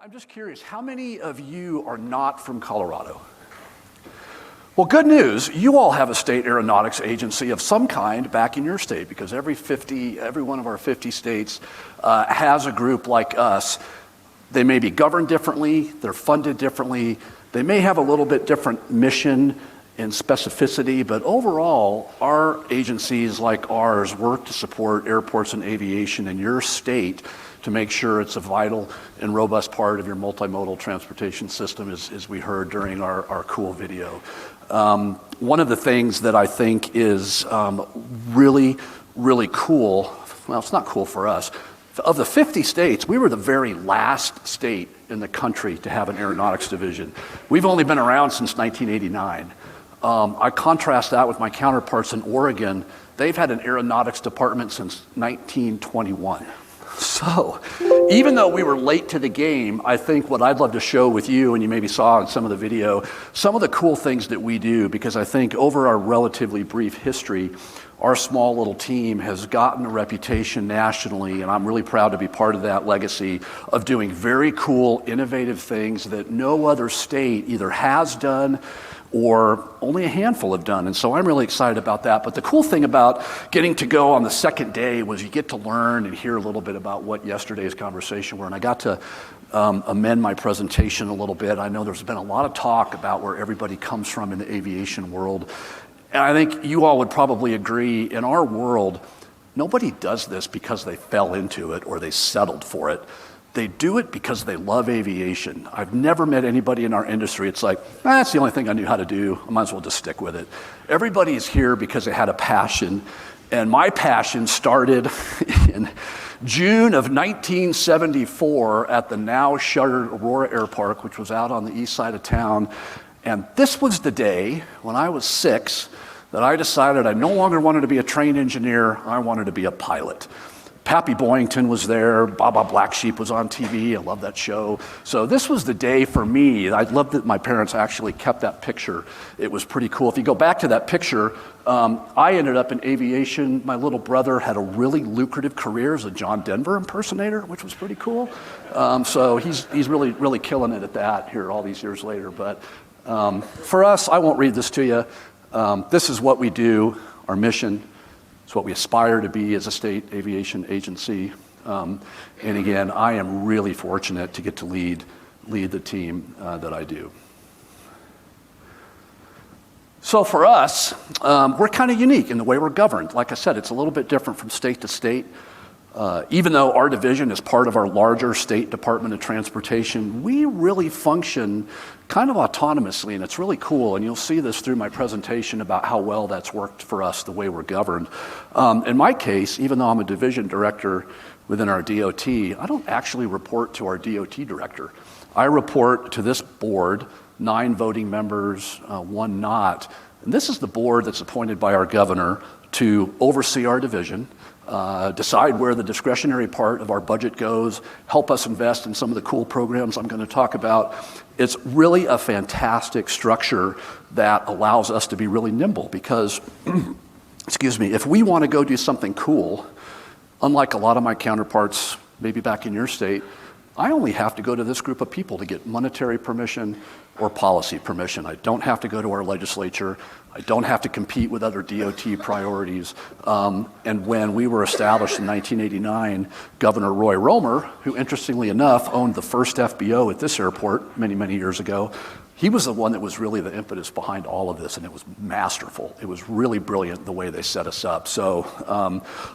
I'm just curious, how many of you are not from Colorado? Well, good news, you all have a state aeronautics agency of some kind back in your state, because every one of our 50 states has a group like us. They may be governed differently, they're funded differently, they may have a little bit different mission and specificity, but overall, our agencies like ours work to support airports and aviation in your state to make sure it's a vital and robust part of your multimodal transportation system, as we heard during our cool video. One of the things that I think is really, really cool, well, it's not cool for us, of the 50 states, we were the very last state in the country to have an aeronautics division. We've only been around since 1989. I contrast that with my counterparts in Oregon. They've had an aeronautics department since 1921. So, even though we were late to the game, I think what I'd love to show with you, and you maybe saw in some of the video, some of the cool things that we do, because I think over our relatively brief history, our small little team has gotten a reputation nationally, and I'm really proud to be part of that legacy of doing very cool, innovative things that no other state either has done or only a handful have done. And so I'm really excited about that. But the cool thing about getting to go on the second day was you get to learn and hear a little bit about what yesterday's conversation were. And I got to amend my presentation a little bit. I know there's been a lot of talk about where everybody comes from in the aviation world. And I think you all would probably agree, in our world, nobody does this because they fell into it or they settled for it. They do it because they love aviation. I've never met anybody in our industry, it's like, that's the only thing I knew how to do, I might as well just stick with it. Everybody's here because they had a passion, and my passion started in June of 1974 at the now shuttered Aurora Air Park, which was out on the east side of town. And this was the day when I was 6 that I decided I no longer wanted to be a trained engineer, I wanted to be a pilot. Pappy Boyington was there, Baba Black Sheep was on TV, I love that show. So this was the day for me. I loved that my parents actually kept that picture. It was pretty cool. If you go back to that picture, I ended up in aviation. My little brother had a really lucrative career as a John Denver impersonator, which was pretty cool. So he's really, really killing it at that here all these years later. But for us, I won't read this to you. This is what we do, our mission. It's what we aspire to be as a state aviation agency. And again, I am really fortunate to get to lead the team that I do. So for us, we're kind of unique in the way we're governed. Like I said, it's a little bit different from state to state. Even though our division is part of our larger state Department of Transportation, we really function kind of autonomously, and it's really cool. And you'll see this through my presentation about how well that's worked for us, the way we're governed. In my case, even though I'm a division director within our DOT, I don't actually report to our DOT director. I report to this board, 9 voting members, 1 not. And this is the board that's appointed by our governor to oversee our division, decide where the discretionary part of our budget goes, help us invest in some of the cool programs I'm going to talk about. It's really a fantastic structure that allows us to be really nimble because, excuse me, if we want to go do something cool, unlike a lot of my counterparts, maybe back in your state, I only have to go to this group of people to get monetary permission or policy permission. I don't have to go to our legislature. I don't have to compete with other DOT priorities. And when we were established in 1989, Governor Roy Romer, who interestingly enough owned the first FBO at this airport many, many years ago, he was the one that was really the impetus behind all of this, and it was masterful. It was really brilliant the way they set us up. So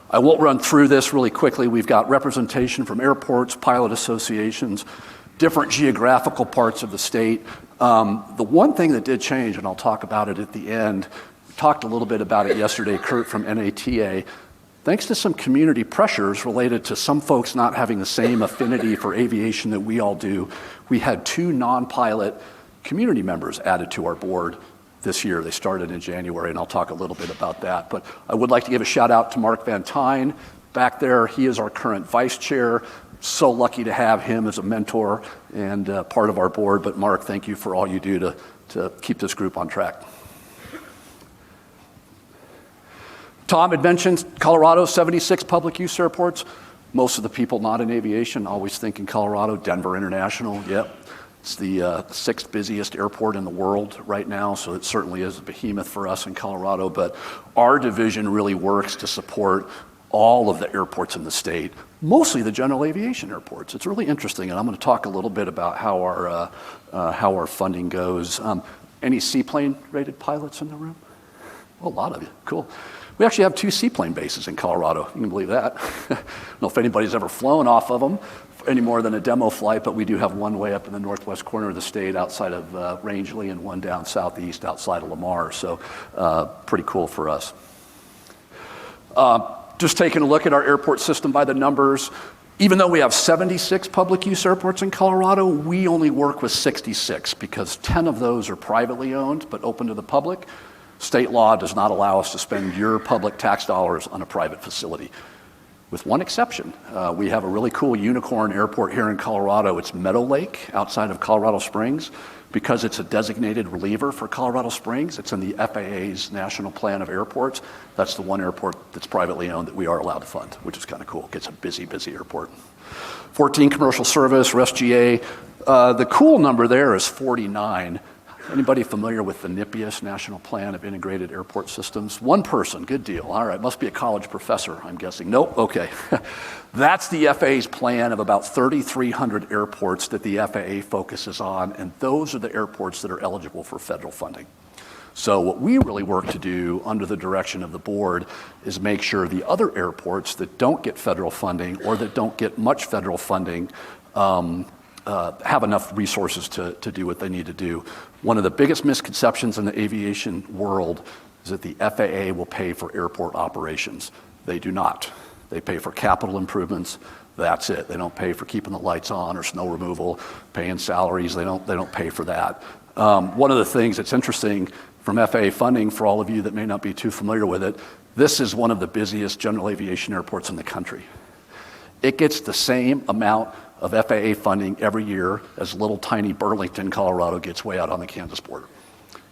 I won't run through this really quickly. We've got representation from airports, pilot associations, different geographical parts of the state. The one thing that did change, and I'll talk about it at the end, we talked a little bit about it yesterday, Kurt from NATA, thanks to some community pressures related to some folks not having the same affinity for aviation that we all do, we had 2 non-pilot community members added to our board this year. They started in January, and I'll talk a little bit about that. But I would like to give a shout out to Mark Van Tine back there. He is our current vice chair. So lucky to have him as a mentor and part of our board. But Mark, thank you for all you do to keep this group on track. Tom had mentioned Colorado, 76 public use airports. Most of the people not in aviation always think in Colorado, Denver International, yep. It's the sixth busiest airport in the world right now, so it certainly is a behemoth for us in Colorado, but our division really works to support all of the airports in the state, mostly the general aviation airports. It's really interesting, and I'm going to talk a little bit about how our funding goes. Any seaplane rated pilots in the room? Well, a lot of you, cool. We actually have 2 seaplane bases in Colorado. You can believe that. I don't know if anybody's ever flown off of them any more than a demo flight, but we do have one way up in the northwest corner of the state outside of Rangeley and one down southeast outside of Lamar, so pretty cool for us. Just taking a look at our airport system by the numbers, even though we have 76 public use airports in Colorado, we only work with 66 because 10 of those are privately owned but open to the public. State law does not allow us to spend your public tax dollars on a private facility. With one exception, we have a really cool unicorn airport here in Colorado. It's Meadow Lake outside of Colorado Springs. Because it's a designated reliever for Colorado Springs, it's in the FAA's National Plan of Airports. That's the one airport that's privately owned that we are allowed to fund, which is kind of cool. It's a busy, busy airport. 14 commercial service, RESGA. The cool number there is 49. Anybody familiar with the NIPIAS, National Plan of Integrated Airport Systems? One person, good deal. All right, must be a college professor, I'm guessing. Nope, okay. That's the FAA's plan of about 3,300 airports that the FAA focuses on, and those are the airports that are eligible for federal funding. So what we really work to do under the direction of the board is make sure the other airports that don't get federal funding or that don't get much federal funding have enough resources to do what they need to do. One of the biggest misconceptions in the aviation world is that the FAA will pay for airport operations. They do not. They pay for capital improvements. That's it. They don't pay for keeping the lights on or snow removal, paying salaries. They don't pay for that. One of the things that's interesting from FAA funding, for all of you that may not be too familiar with it, this is one of the busiest general aviation airports in the country. It gets the same amount of FAA funding every year as little tiny Burlington, Colorado gets way out on the Kansas border.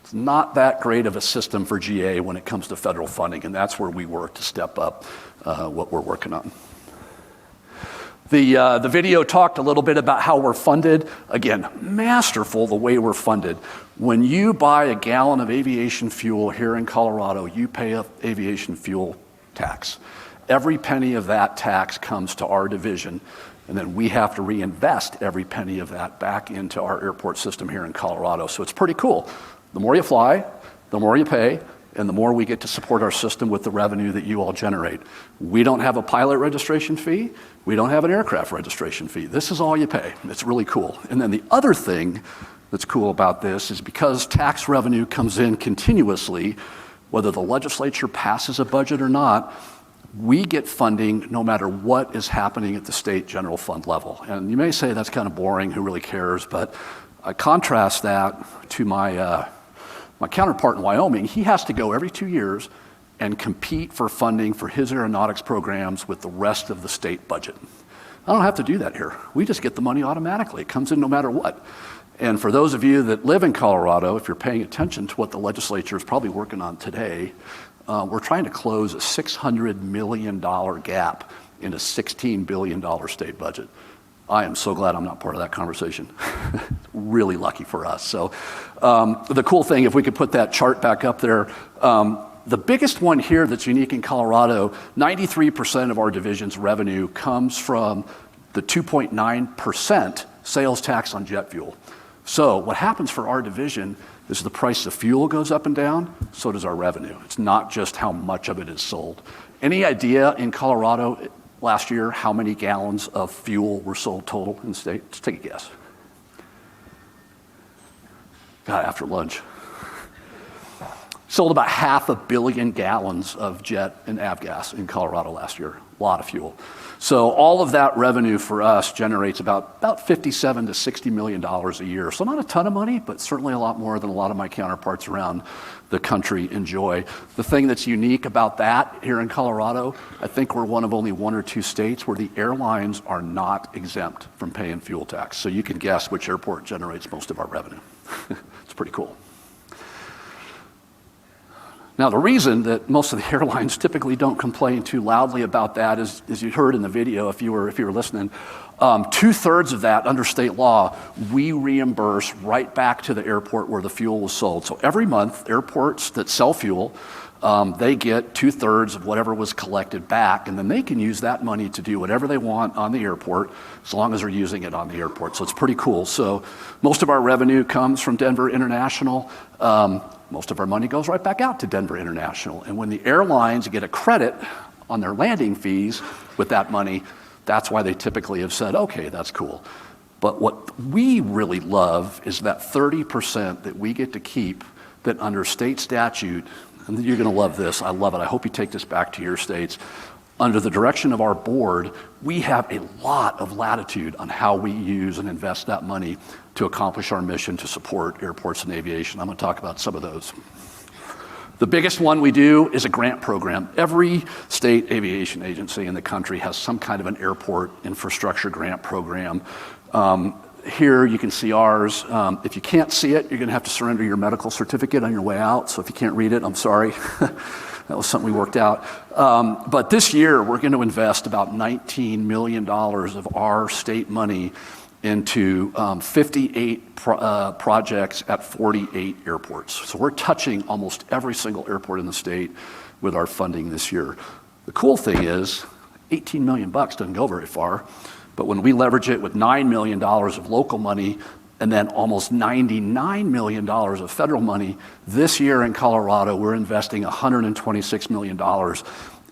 It's not that great of a system for GA when it comes to federal funding, and that's where we work to step up what we're working on. The video talked a little bit about how we're funded. Again, masterful the way we're funded. When you buy a gallon of aviation fuel here in Colorado, you pay an aviation fuel tax. Every penny of that tax comes to our division, and then we have to reinvest every penny of that back into our airport system here in Colorado. So it's pretty cool. The more you fly, the more you pay, and the more we get to support our system with the revenue that you all generate. We don't have a pilot registration fee. We don't have an aircraft registration fee. This is all you pay. It's really cool. And then the other thing that's cool about this is because tax revenue comes in continuously, whether the legislature passes a budget or not, we get funding no matter what is happening at the state general fund level. And you may say that's kind of boring, who really cares? But I contrast that to my counterpart in Wyoming. He has to go every 2 years and compete for funding for his aeronautics programs with the rest of the state budget. I don't have to do that here. We just get the money automatically. It comes in no matter what. And for those of you that live in Colorado, if you're paying attention to what the legislature is probably working on today, we're trying to close a $600 million gap in a $16 billion state budget. I am so glad I'm not part of that conversation. Really lucky for us. So the cool thing, if we could put that chart back up there, the biggest one here that's unique in Colorado, 93% of our division's revenue comes from the 2.9% sales tax on jet fuel. So what happens for our division is the price of fuel goes up and down, so does our revenue. It's not just how much of it is sold. Any idea in Colorado last year how many gallons of fuel were sold total in the state? Just take a guess. God, after lunch. Sold about 500 million gallons of jet and avgas in Colorado last year. A lot of fuel. So all of that revenue for us generates about $57 to $60 million a year. So not a ton of money, but certainly a lot more than a lot of my counterparts around the country enjoy. The thing that's unique about that here in Colorado, I think we're one of only 1 or 2 states where the airlines are not exempt from paying fuel tax. So you can guess which airport generates most of our revenue. It's pretty cool. Now, the reason that most of the airlines typically don't complain too loudly about that is, as you heard in the video, if you were listening, 2/3 of that under state law, we reimburse right back to the airport where the fuel was sold. So every month, airports that sell fuel, they get 2/3 of whatever was collected back, and then they can use that money to do whatever they want on the airport, as long as they're using it on the airport. So it's pretty cool. So most of our revenue comes from Denver International. Most of our money goes right back out to Denver International. And when the airlines get a credit on their landing fees with that money, that's why they typically have said, okay, that's cool. But what we really love is that 30% that we get to keep, that under state statute, and you're going to love this, I love it, I hope you take this back to your states. Under the direction of our board, we have a lot of latitude on how we use and invest that money to accomplish our mission to support airports and aviation. I'm going to talk about some of those. The biggest one we do is a grant program. Every state aviation agency in the country has some kind of an airport infrastructure grant program. Here you can see ours. If you can't see it, you're going to have to surrender your medical certificate on your way out. So if you can't read it, I'm sorry. That was something we worked out. But this year, we're going to invest about $19 million of our state money into 58 projects at 48 airports. So we're touching almost every single airport in the state with our funding this year. The cool thing is, 18 million bucks doesn't go very far, but when we leverage it with $9 million of local money and then almost $99 million of federal money, this year in Colorado, we're investing $126 million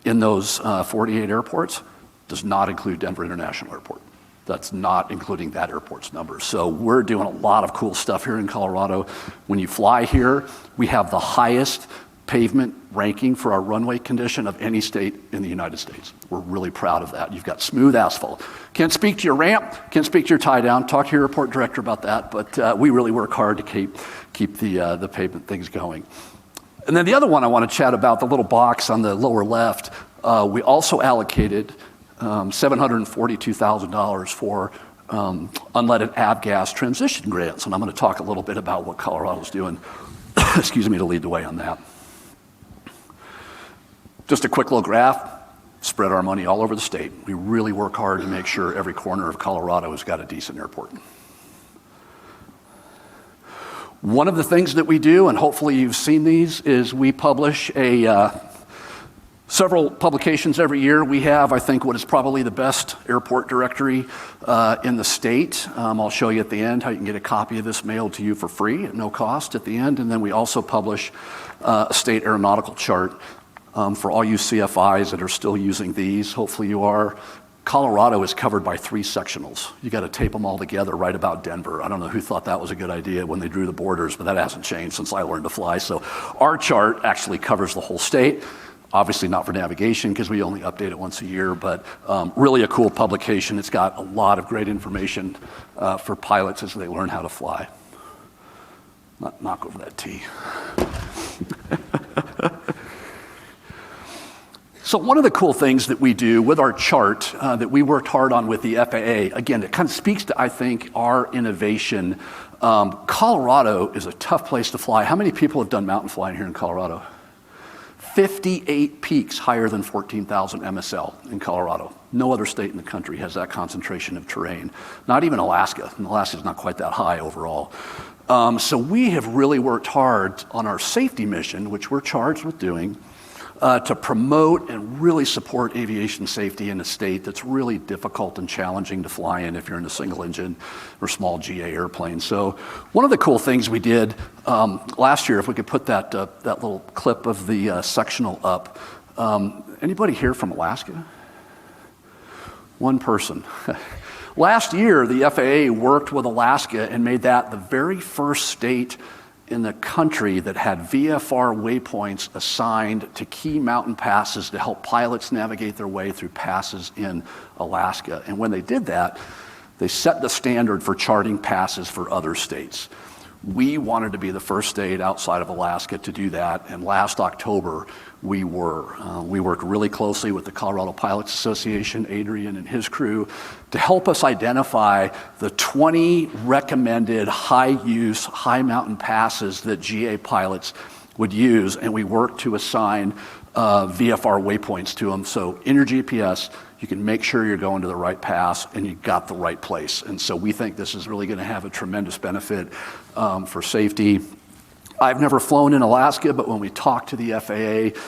in those 48 airports. Does not include Denver International Airport. That's not including that airport's numbers. So we're doing a lot of cool stuff here in Colorado. When you fly here, we have the highest pavement ranking for our runway condition of any state in the United States. We're really proud of that. You've got smooth asphalt. Can't speak to your ramp, can't speak to your tie down. Talk to your airport director about that, but we really work hard to keep the pavement things going. And then the other one I want to chat about, the little box on the lower left, we also allocated $742,000 for unleaded avgas transition grants. And I'm going to talk a little bit about what Colorado's doing, excuse me, to lead the way on that. Just a quick little graph, spread our money all over the state. We really work hard to make sure every corner of Colorado has got a decent airport. One of the things that we do, and hopefully you've seen these, is we publish several publications every year. We have, I think, what is probably the best airport directory in the state. I'll show you at the end how you can get a copy of this mailed to you for free at no cost at the end. And then we also publish a state aeronautical chart for all you CFIs that are still using these. Hopefully you are. Colorado is covered by 3 sectionals. You got to tape them all together right about Denver. I don't know who thought that was a good idea when they drew the borders, but that hasn't changed since I learned to fly. So our chart actually covers the whole state. Obviously not for navigation because we only update it once a year, but really a cool publication. It's got a lot of great information for pilots as they learn how to fly. Knock over that T. So one of the cool things that we do with our chart that we worked hard on with the FAA, again, it kind of speaks to, I think, our innovation. Colorado is a tough place to fly. How many people have done mountain flying here in Colorado? 58 peaks higher than 14,000 MSL in Colorado. No other state in the country has that concentration of terrain. Not even Alaska. And Alaska's not quite that high overall. So we have really worked hard on our safety mission, which we're charged with doing, to promote and really support aviation safety in a state that's really difficult and challenging to fly in if you're in a single engine or small GA airplane. So one of the cool things we did last year, if we could put that little clip of the sectional up. Anybody here from Alaska? One person. Last year, the FAA worked with Alaska and made that the very first state in the country that had VFR waypoints assigned to key mountain passes to help pilots navigate their way through passes in Alaska. And when they did that, they set the standard for charting passes for other states. We wanted to be the first state outside of Alaska to do that, and last October we were. We worked really closely with the Colorado Pilots Association, Adrian and his crew, to help us identify the 20 recommended high-use, high-mountain passes that GA pilots would use, and we work to assign VFR waypoints to them. So in your GPS, you can make sure you're going to the right pass and you got the right place. And so we think this is really going to have a tremendous benefit for safety. I've never flown in Alaska, but when we talk to the FAA,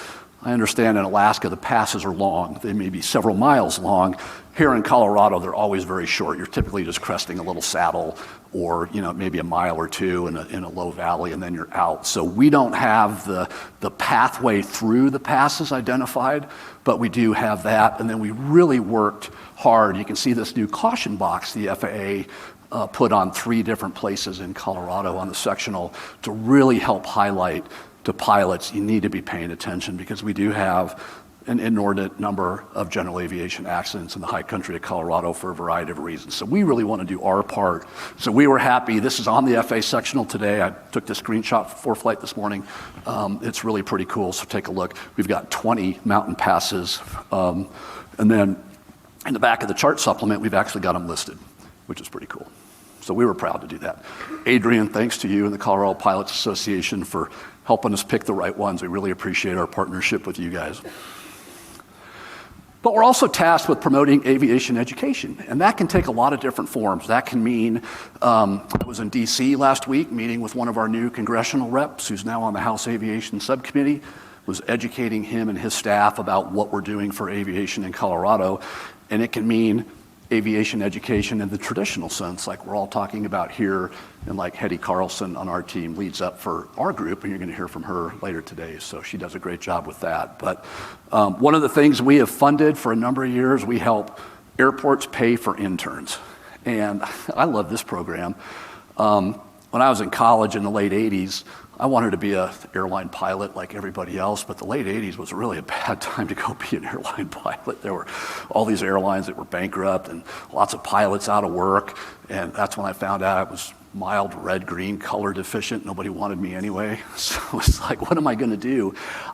I understand in Alaska the passes are long. They may be several miles long. Here in Colorado, they're always very short. You're typically just cresting a little saddle or maybe a mile or two in a low valley, and then you're out. So we don't have the pathway through the passes identified, but we do have that. And then we really worked hard. You can see this new caution box the FAA put on 3 different places in Colorado on the sectional to really help highlight to pilots, you need to be paying attention because we do have an inordinate number of general aviation accidents in the high country of Colorado for a variety of reasons. So we really want to do our part. So we were happy. This is on the FA sectional today. I took the screenshot before flight this morning. It's really pretty cool, so take a look. We've got 20 mountain passes. And then in the back of the chart supplement, we've actually got them listed, which is pretty cool. So we were proud to do that. Adrian, thanks to you and the Colorado Pilots Association for helping us pick the right ones. We really appreciate our partnership with you guys. But we're also tasked with promoting aviation education, and that can take a lot of different forms. That can mean, I was in DC last week meeting with one of our new congressional reps who's now on the House Aviation Subcommittee, was educating him and his staff about what we're doing for aviation in Colorado. And it can mean aviation education in the traditional sense, like we're all talking about here, and like Hetty Carlson on our team leads up for our group, and you're going to hear from her later today, so she does a great job with that. But one of the things we have funded for a number of years, we help airports pay for interns. And I love this program. When I was in college in the late 80s, I wanted to be an airline pilot like everybody else, but the late 80s was really a bad time to go be an airline pilot. There were all these airlines that were bankrupt and lots of pilots out of work, and that's when I found out I was mild red-green color deficient. Nobody wanted me anyway, so it's like, what am I going to do?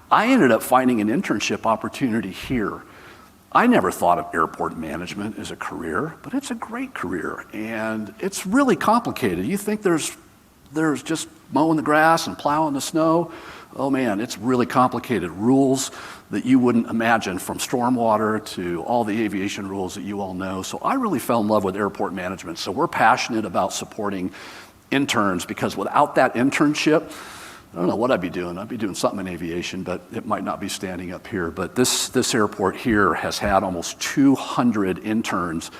I ended up finding an internship opportunity here. I never thought of airport management as a career, but it's a great career, and it's really complicated. You think there's just mowing the grass and plowing the snow. Oh man, it's really complicated. Rules that you wouldn't imagine, from stormwater to all the aviation rules that you all know. So I really fell in love with airport management. So we're passionate about supporting interns, because without that internship, I don't know what I'd be doing. I'd be doing something in aviation, but it might not be standing up here. But this airport here has had almost 200 interns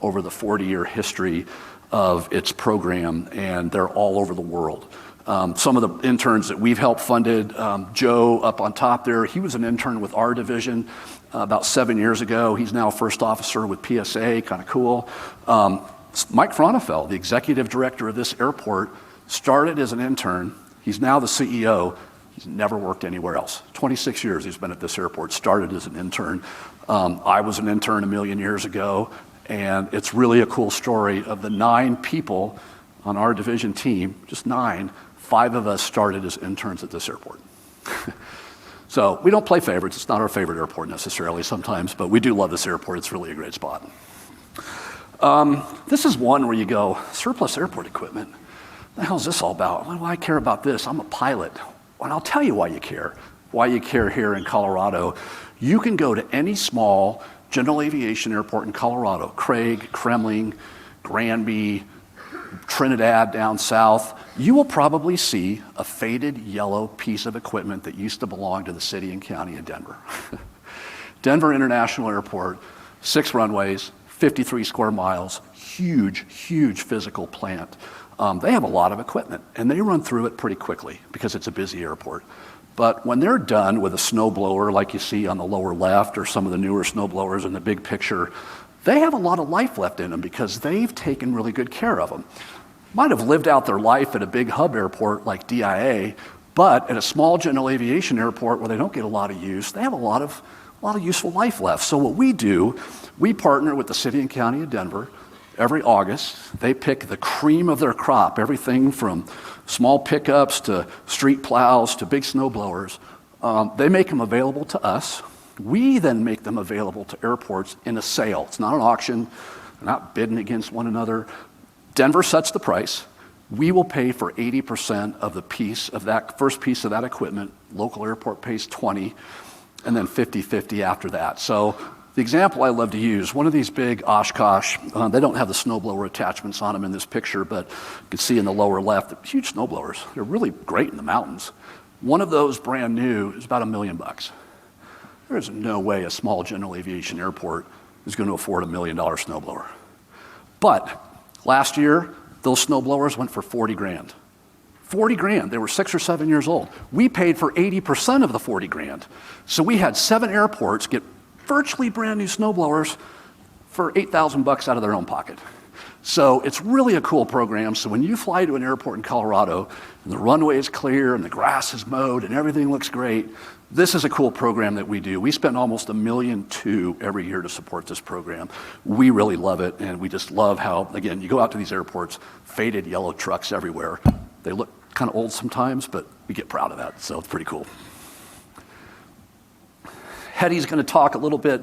over the 40-year history of its program, and they're all over the world. Some of the interns that we've helped funded, Joe up on top there, he was an intern with our division about 7 years ago. He's now a first officer with PSA, kind of cool. Mike Fronefeld, the executive director of this airport, started as an intern. He's now the CEO. He's never worked anywhere else. 26 years he's been at this airport, started as an intern. I was an intern a million years ago. And it's really a cool story. Of the 9 people on our division team, just 9, 5 of us started as interns at this airport. So we don't play favorites. It's not our favorite airport necessarily sometimes, but we do love this airport. It's really a great spot. This is one where you go, surplus airport equipment. What the hell is this all about? Why do I care about this? I'm a pilot. Well, I'll tell you why you care. Why you care here in Colorado. You can go to any small general aviation airport in Colorado, Craig, Kremling, Granby, Trinidad down south. You will probably see a faded yellow piece of equipment that used to belong to the city and county of Denver. Denver International Airport, 6 runways, 53 square miles, huge, huge physical plant. They have a lot of equipment, and they run through it pretty quickly because it's a busy airport. But when they're done with a snowblower like you see on the lower left, or some of the newer snowblowers in the big picture, they have a lot of life left in them because they've taken really good care of them. Might have lived out their life at a big hub airport like DIA, but at a small general aviation airport where they don't get a lot of use, they have a lot of useful life left. So what we do, we partner with the city and county of Denver. Every August, they pick the cream of their crop, everything from small pickups to street plows to big snow blowers. They make them available to us. We then make them available to airports in a sale. It's not an auction. They're not bidding against one another. Denver sets the price. We will pay for 80% of the piece of that first piece of that equipment. Local airport pays 20, and then 50-50 after that. So the example I love to use, one of these big Oshkosh, they don't have the snowblower attachments on them in this picture, but you can see in the lower left, they're huge snowblowers. They're really great in the mountains. One of those brand new is about $1 million. There's no way a small general aviation airport is going to afford $1 million snowblower. But last year, those snowblowers went for 40 grand. 40 grand, they were 6 or 7 years old. We paid for 80% of the 40 grand. So we had 7 airports get virtually brand new snowblowers for $8,000 out of their own pocket. So it's really a cool program. So when you fly to an airport in Colorado and the runway is clear and the grass is mowed and everything looks great, this is a cool program that we do. We spend almost $1.2 million every year to support this program. We really love it, and we just love how, again, you go out to these airports, faded yellow trucks everywhere. They look kind of old sometimes, but we get proud of that, so it's pretty cool. Hetty's going to talk a little bit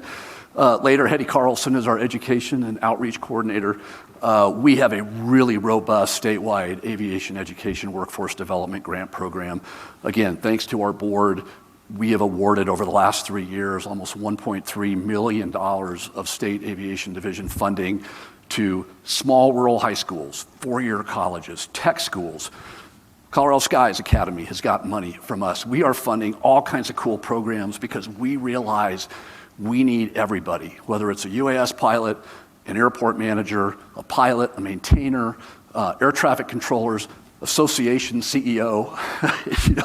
later. Hetty Carlson is our education and outreach coordinator. We have a really robust statewide aviation education workforce development grant program. Again, thanks to our board, we have awarded over the last 3 years almost $1.3 million of state aviation division funding to small rural high schools, 4-year colleges, tech schools. Colorado Skies Academy has gotten money from us. We are funding all kinds of cool programs because we realize we need everybody, whether it's a UAS pilot, an airport manager, a pilot, a maintainer, air traffic controllers, association CEO.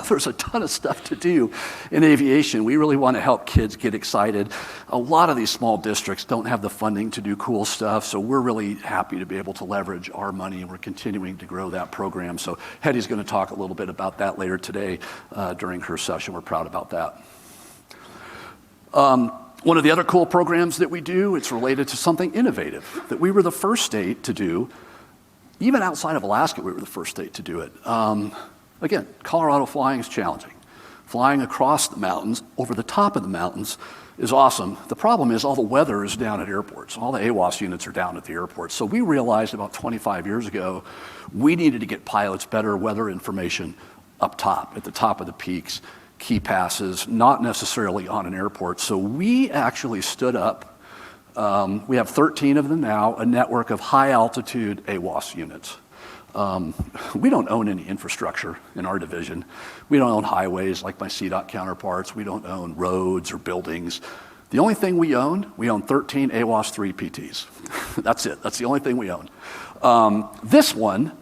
There's a ton of stuff to do in aviation. We really want to help kids get excited. A lot of these small districts don't have the funding to do cool stuff, so we're really happy to be able to leverage our money, and we're continuing to grow that program. So Hetty's going to talk a little bit about that later today during her session. We're proud about that. One of the other cool programs that we do, it's related to something innovative that we were the first state to do. Even outside of Alaska, we were the first state to do it. Again, Colorado flying is challenging. Flying across the mountains, over the top of the mountains, is awesome. The problem is all the weather is down at airports. All the AWOS units are down at the airports. So we realized about 25 years ago, we needed to get pilots better weather information up top, at the top of the peaks, key passes, not necessarily on an airport. So we actually stood up, we have 13 of them now, a network of high-altitude AWOS units. We don't own any infrastructure in our division. We don't own highways like my CDOT counterparts. We don't own roads or buildings. The only thing we own 13 AWOS 3 PTs. That's it. That's the only thing we own. This one,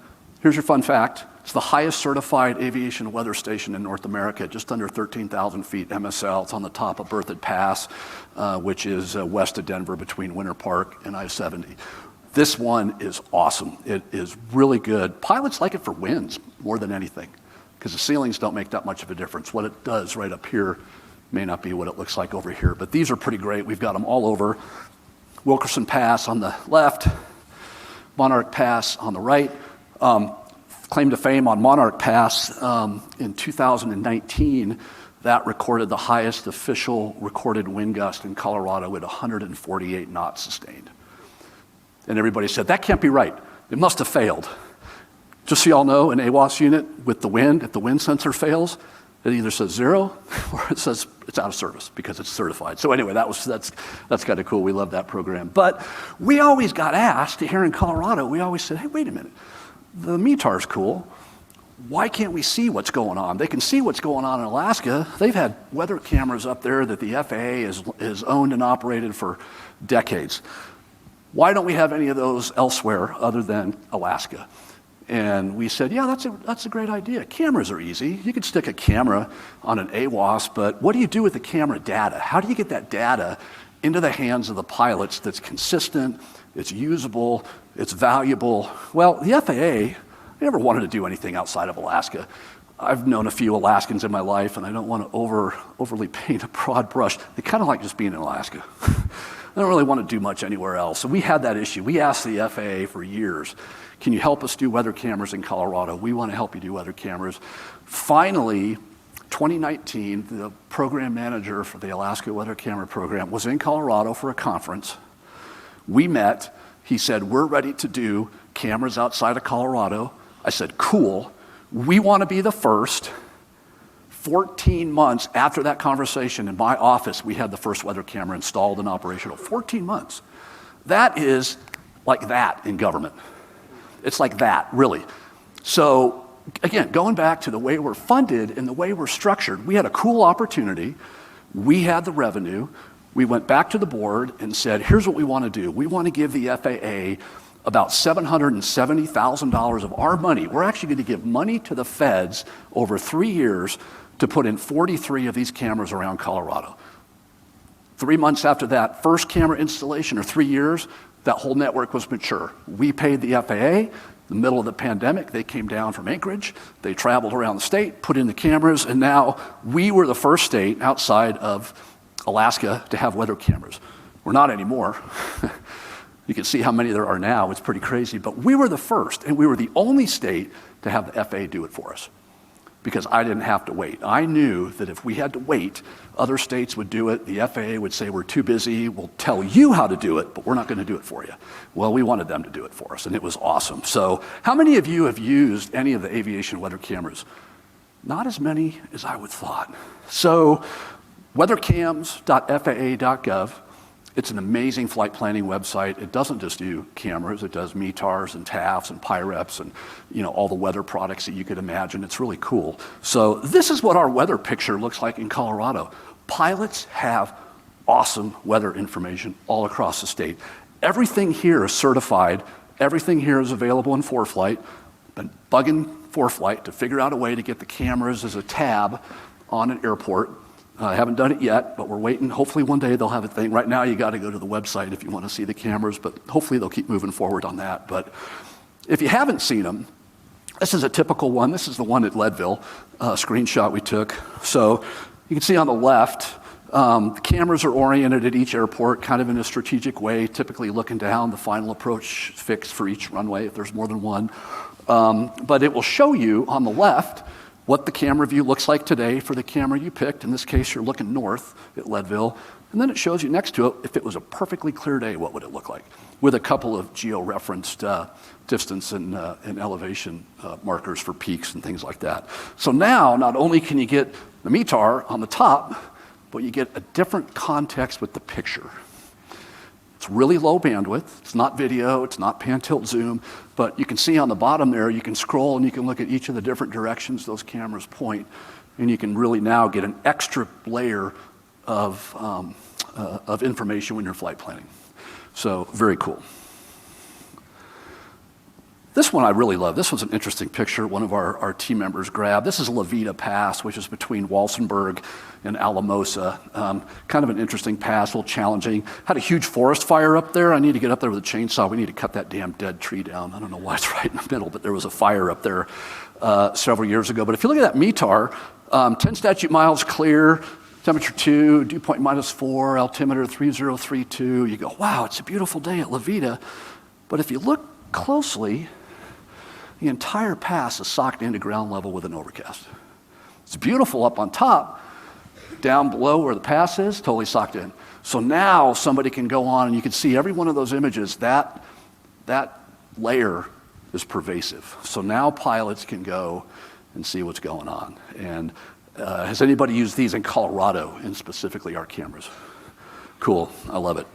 here's your fun fact, it's the highest certified aviation weather station in North America, just under 13,000 feet MSL. It's on the top of Berthoud Pass, which is west of Denver between Winter Park and I-70. This one is awesome. It is really good. Pilots like it for winds more than anything, because the ceilings don't make that much of a difference. What it does right up here may not be what it looks like over here, but these are pretty great. We've got them all over. Wilkerson Pass on the left, Monarch Pass on the right. Claim to fame on Monarch Pass in 2019, that recorded the highest official recorded wind gust in Colorado at 148 knots sustained. And everybody said, that can't be right. It must have failed. Just so y'all know, an AWOS unit with the wind, if the wind sensor fails, it either says 0 or it says it's out of service because it's certified. So anyway, that's kind of cool. We love that program. But we always got asked, here in Colorado, we always said, hey, wait a minute. The METAR's cool. Why can't we see what's going on? They can see what's going on in Alaska. They've had weather cameras up there that the FAA has owned and operated for decades. Why don't we have any of those elsewhere other than Alaska? And we said, yeah, that's a great idea. Cameras are easy. You could stick a camera on an AWOS, but what do you do with the camera data? How do you get that data into the hands of the pilots that's consistent, it's usable, it's valuable? Well, the FAA, they never wanted to do anything outside of Alaska. I've known a few Alaskans in my life, and I don't want to overly paint a broad brush. They kind of like just being in Alaska. They don't really want to do much anywhere else. So we had that issue. We asked the FAA for years, can you help us do weather cameras in Colorado? We want to help you do weather cameras. Finally, 2019, the program manager for the Alaska Weather Camera Program was in Colorado for a conference. We met. He said, we're ready to do cameras outside of Colorado. I said, cool, we want to be the first. 14 months after that conversation in my office, we had the first weather camera installed and operational. 14 months. That is like that in government. It's like that, really. So again, going back to the way we're funded and the way we're structured, we had a cool opportunity. We had the revenue. We went back to the board and said, here's what we want to do. We want to give the FAA about $770,000 of our money. We're actually going to give money to the feds over 3 years to put in 43 of these cameras around Colorado. 3 months after that first camera installation, or 3 years, that whole network was mature. We paid the FAA. In the middle of the pandemic, they came down from Anchorage. They traveled around the state, put in the cameras, and now we were the first state outside of Alaska to have weather cameras. We're not anymore. You can see how many there are now. It's pretty crazy. But we were the first, and we were the only state to have the FAA do it for us, because I didn't have to wait. I knew that if we had to wait, other states would do it. The FAA would say, we're too busy. We'll tell you how to do it, but we're not going to do it for you. Well, we wanted them to do it for us, and it was awesome. So how many of you have used any of the aviation weather cameras? Not as many as I would thought. So weathercams.faa.gov. It's an amazing flight planning website. It doesn't just do cameras. It does METARs and TAFs and PIREPs and all the weather products that you could imagine. It's really cool. So this is what our weather picture looks like in Colorado. Pilots have awesome weather information all across the state. Everything here is certified. Everything here is available in ForeFlight. Been bugging ForeFlight to figure out a way to get the cameras as a tab on an airport. I haven't done it yet, but we're waiting. Hopefully one day they'll have a thing. Right now you got to go to the website if you want to see the cameras, but hopefully they'll keep moving forward on that. But if you haven't seen them, this is a typical one. This is the one at Leadville, screenshot we took. So you can see on the left, the cameras are oriented at each airport kind of in a strategic way, typically looking down, the final approach fixed for each runway if there's more than one. But it will show you on the left what the camera view looks like today for the camera you picked. In this case, you're looking north at Leadville. And then it shows you next to it, if it was a perfectly clear day, what would it look like? With a couple of geo-referenced distance and elevation markers for peaks and things like that. So now, not only can you get the METAR on the top, but you get a different context with the picture. It's really low bandwidth. It's not video. It's not pan, tilt, zoom. But you can see on the bottom there, you can scroll and you can look at each of the different directions those cameras point. And you can really now get an extra layer of information when you're flight planning. So very cool. This one I really love. This was an interesting picture one of our team members grabbed. This is La Vita Pass, which is between Walsenburg and Alamosa. Kind of an interesting pass, a little challenging. Had a huge forest fire up there. I need to get up there with a chainsaw. We need to cut that damn dead tree down. I don't know why it's right in the middle, but there was a fire up there several years ago. But if you look at that METAR, 10 statute miles clear, temperature 2, dew point -4, altimeter 3032. You go, wow, it's a beautiful day at La Vita. But if you look closely, the entire pass is socked into ground level with an overcast. It's beautiful up on top. Down below where the pass is, totally socked in. So now somebody can go on and you can see every one of those images, that layer is pervasive. So now pilots can go and see what's going on. And has anybody used these in Colorado, and specifically our cameras? Cool, I love it.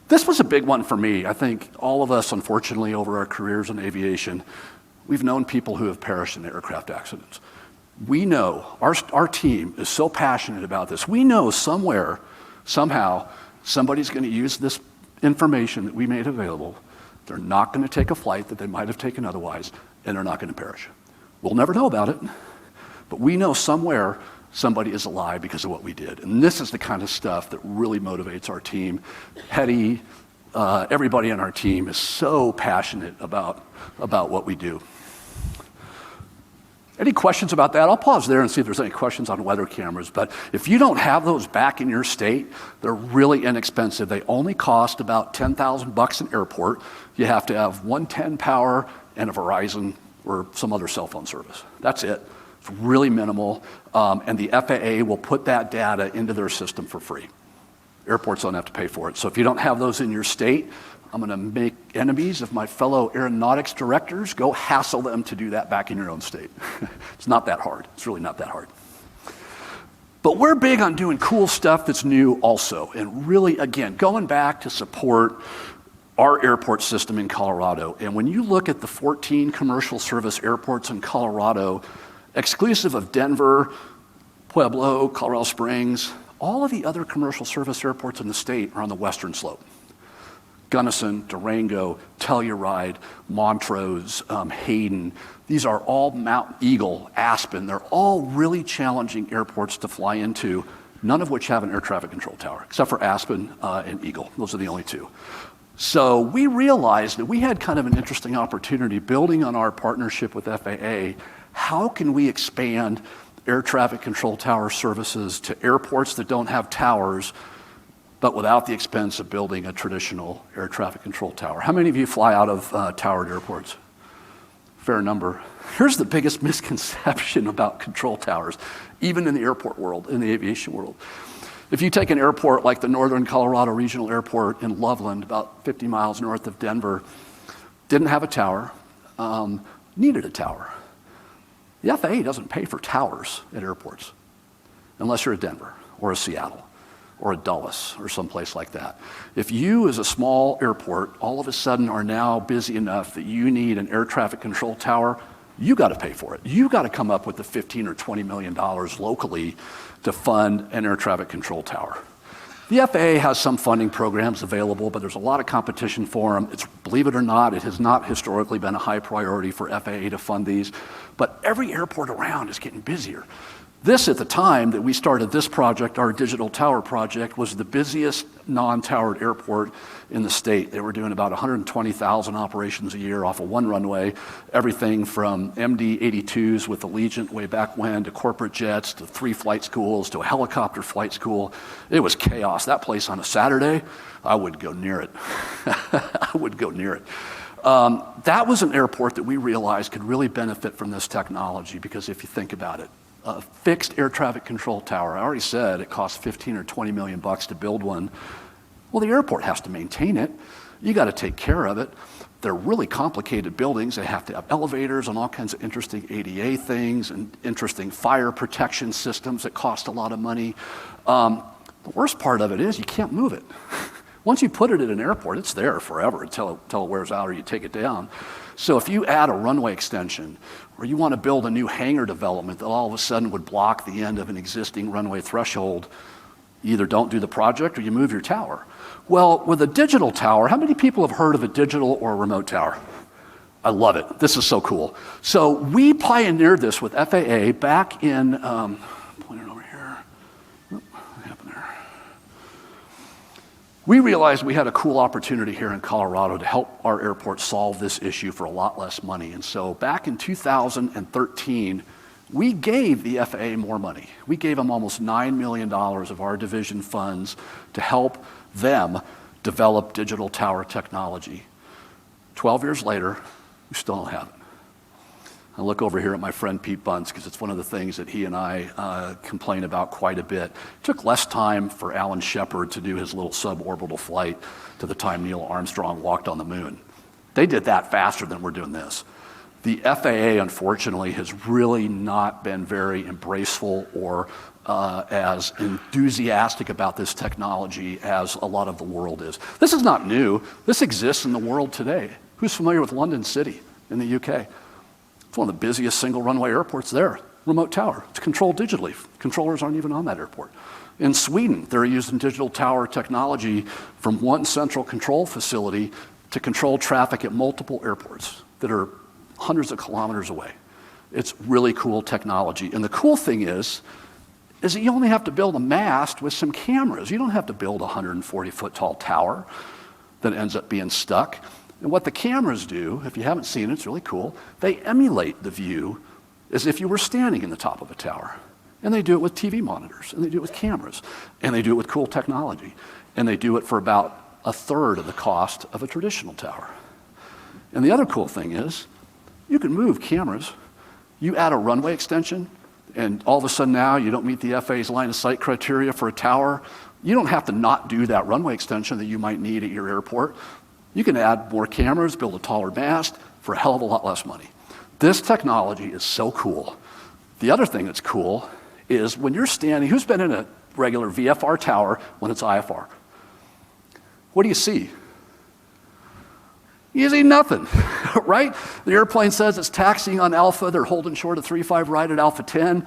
This was a big one for me. I think all of us, unfortunately, over our careers in aviation, we've known people who have perished in aircraft accidents. We know, our team is so passionate about this. We know somewhere, somehow, somebody's going to use this information that we made available. They're not going to take a flight that they might have taken otherwise, and they're not going to perish. We'll never know about it, but we know somewhere somebody is alive because of what we did. And this is the kind of stuff that really motivates our team. Hetty, everybody on our team is so passionate about what we do. Any questions about that? I'll pause there and see if there's any questions on weather cameras. But if you don't have those back in your state, they're really inexpensive. They only cost about $10,000 an airport. You have to have 110 power and a Verizon or some other cell phone service. That's it. It's really minimal, and the FAA will put that data into their system for free. Airports don't have to pay for it. So if you don't have those in your state, I'm going to make enemies of my fellow aeronautics directors. Go hassle them to do that back in your own state. It's not that hard. It's really not that hard. But we're big on doing cool stuff that's new also. And really, again, going back to support our airport system in Colorado. And when you look at the 14 commercial service airports in Colorado, exclusive of Denver, Pueblo, Colorado Springs, all of the other commercial service airports in the state are on the western slope. Gunnison, Durango, Telluride, Montrose, Hayden. These are all Mount Eagle, Aspen. They're all really challenging airports to fly into, none of which have an air traffic control tower, except for Aspen and Eagle. Those are the only two. So we realized that we had kind of an interesting opportunity building on our partnership with FAA. How can we expand air traffic control tower services to airports that don't have towers, but without the expense of building a traditional air traffic control tower? How many of you fly out of towered airports? Fair number. Here's the biggest misconception about control towers, even in the airport world, in the aviation world. If you take an airport like the Northern Colorado Regional Airport in Loveland, about 50 miles north of Denver, didn't have a tower, needed a tower. The FAA doesn't pay for towers at airports, unless you're a Denver or a Seattle or a Dulles or someplace like that. If you, as a small airport, all of a sudden are now busy enough that you need an air traffic control tower, you got to pay for it. You got to come up with the $15 or $20 million locally to fund an air traffic control tower. The FAA has some funding programs available, but there's a lot of competition for them. Believe it or not, it has not historically been a high priority for FAA to fund these, but every airport around is getting busier. This, at the time that we started this project, our digital tower project, was the busiest non-towered airport in the state. They were doing about 120,000 operations a year off of one runway, everything from MD-82s with Allegiant way back when, to corporate jets, to 3 flight schools, to a helicopter flight school. It was chaos. That place on a Saturday, I wouldn't go near it. I wouldn't go near it. That was an airport that we realized could really benefit from this technology, because if you think about it, a fixed air traffic control tower, I already said it costs 15 or 20 million bucks to build one. Well, the airport has to maintain it. You got to take care of it. They're really complicated buildings. They have to have elevators and all kinds of interesting ADA things and interesting fire protection systems that cost a lot of money. The worst part of it is you can't move it. Once you put it at an airport, it's there forever until it wears out or you take it down. So if you add a runway extension, or you want to build a new hangar development that all of a sudden would block the end of an existing runway threshold, you either don't do the project or you move your tower. Well, with a digital tower, how many people have heard of a digital or a remote tower? I love it. This is so cool. So we pioneered this with FAA back in, pointing over here. What happened there? We realized we had a cool opportunity here in Colorado to help our airport solve this issue for a lot less money. And so back in 2013, we gave the FAA more money. We gave them almost $9 million of our division funds to help them develop digital tower technology. 12 years later, we still don't have it. I look over here at my friend Pete Bunce, because it's one of the things that he and I complain about quite a bit. It took less time for Alan Shepard to do his little suborbital flight to the time Neil Armstrong walked on the moon. They did that faster than we're doing this. The FAA, unfortunately, has really not been very embraceful or as enthusiastic about this technology as a lot of the world is. This is not new. This exists in the world today. Who's familiar with London City in the UK? It's one of the busiest single runway airports there. Remote tower. It's controlled digitally. Controllers aren't even on that airport. In Sweden, they're using digital tower technology from one central control facility to control traffic at multiple airports that are hundreds of kilometers away. It's really cool technology. And the cool thing is that you only have to build a mast with some cameras. You don't have to build a 140-foot tall tower that ends up being stuck. And what the cameras do, if you haven't seen it, it's really cool, they emulate the view as if you were standing in the top of a tower. And they do it with TV monitors, and they do it with cameras, and they do it with cool technology. And they do it for about a third of the cost of a traditional tower. And the other cool thing is, you can move cameras. You add a runway extension, and all of a sudden now you don't meet the FAA's line of sight criteria for a tower. You don't have to not do that runway extension that you might need at your airport. You can add more cameras, build a taller mast for a hell of a lot less money. This technology is so cool. The other thing that's cool is when you're standing, who's been in a regular VFR tower when it's IFR? What do you see? You see nothing, right? The airplane says it's taxiing on Alpha, they're holding short of 3-5 right at Alpha 10.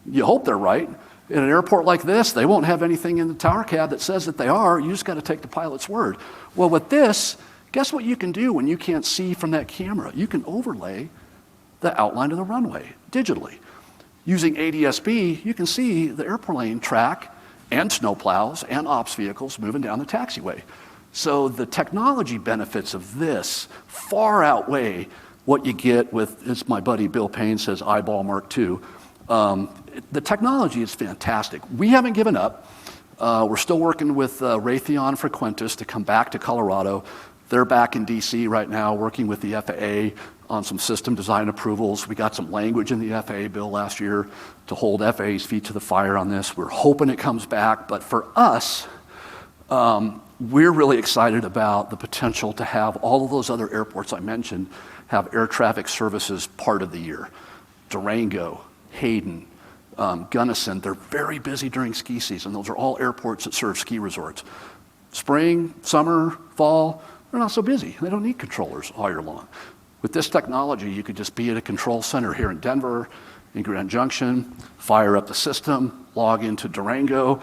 You hope they're right. In an airport like this, they won't have anything in the tower cab that says that they are. You just got to take the pilot's word. Well, with this, guess what you can do when you can't see from that camera? You can overlay the outline of the runway digitally. Using ADS-B, you can see the airplane track and snowplows and ops vehicles moving down the taxiway. So the technology benefits of this far outweigh what you get with, as my buddy Bill Payne says, eyeball Mark II. The technology is fantastic. We haven't given up. We're still working with Raytheon Frequentis to come back to Colorado. They're back in DC right now working with the FAA on some system design approvals. We got some language in the FAA bill last year to hold FAA's feet to the fire on this. We're hoping it comes back, but for us, we're really excited about the potential to have all of those other airports I mentioned have air traffic services part of the year. Durango, Hayden, Gunnison, they're very busy during ski season. Those are all airports that serve ski resorts. Spring, summer, fall, they're not so busy. They don't need controllers all year long. With this technology, you could just be at a control center here in Denver, in Grand Junction, fire up the system, log into Durango,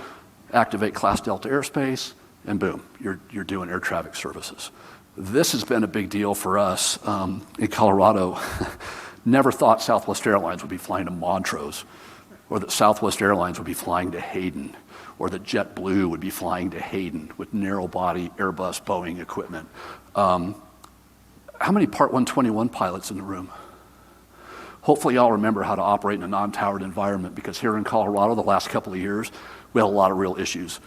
activate Class Delta airspace, and boom, you're doing air traffic services. This has been a big deal for us in Colorado. Never thought Southwest Airlines would be flying to Montrose, or that Southwest Airlines would be flying to Hayden, or that JetBlue would be flying to Hayden with narrow-body Airbus, Boeing equipment. How many Part 121 pilots in the room? Hopefully y'all remember how to operate in a non-towered environment, because here in Colorado the last couple of years, we had a lot of real issues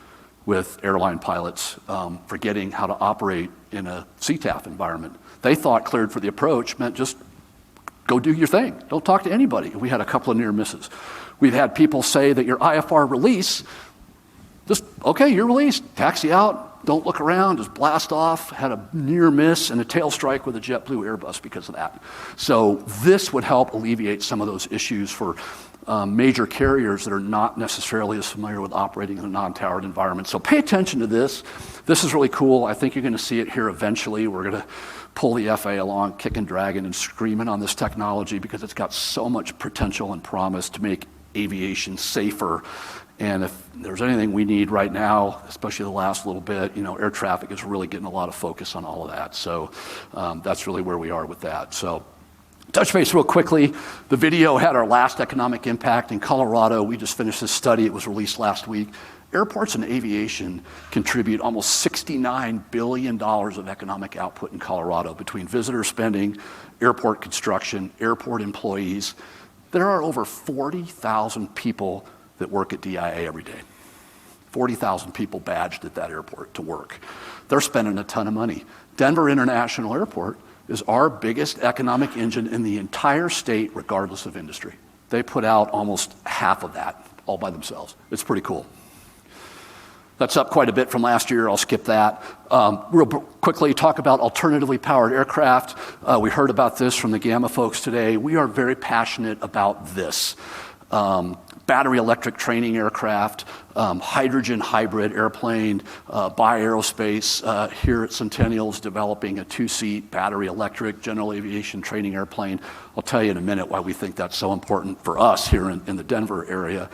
with airline pilots forgetting how to operate in a CTAF environment. They thought cleared for the approach meant just go do your thing. Don't talk to anybody. We had a couple of near misses. We've had people say that your IFR release, just, okay, you're released, taxi out, don't look around, just blast off. Had a near miss and a tail strike with a JetBlue Airbus because of that. So this would help alleviate some of those issues for major carriers that are not necessarily as familiar with operating in a non-towered environment. So pay attention to this. This is really cool. I think you're going to see it here eventually. We're going to pull the FAA along, kicking, dragging, and screaming on this technology because it's got so much potential and promise to make aviation safer. And if there's anything we need right now, especially the last little bit, air traffic is really getting a lot of focus on all of that. So that's really where we are with that. So touch base real quickly. The video had our last economic impact in Colorado. We just finished this study. It was released last week. Airports and aviation contribute almost $69 billion of economic output in Colorado between visitor spending, airport construction, airport employees. There are over 40,000 people that work at DIA every day. 40,000 people badged at that airport to work. They're spending a ton of money. Denver International Airport is our biggest economic engine in the entire state, regardless of industry. They put out almost half of that all by themselves. It's pretty cool. That's up quite a bit from last year. I'll skip that. Real quickly, talk about alternatively powered aircraft. We heard about this from the Gamma folks today. We are very passionate about this. Battery electric training aircraft, hydrogen hybrid airplane, Aerospace here at Centennial's developing a 2-seat battery electric general aviation training airplane. I'll tell you in a minute why we think that's so important for us here in the Denver area.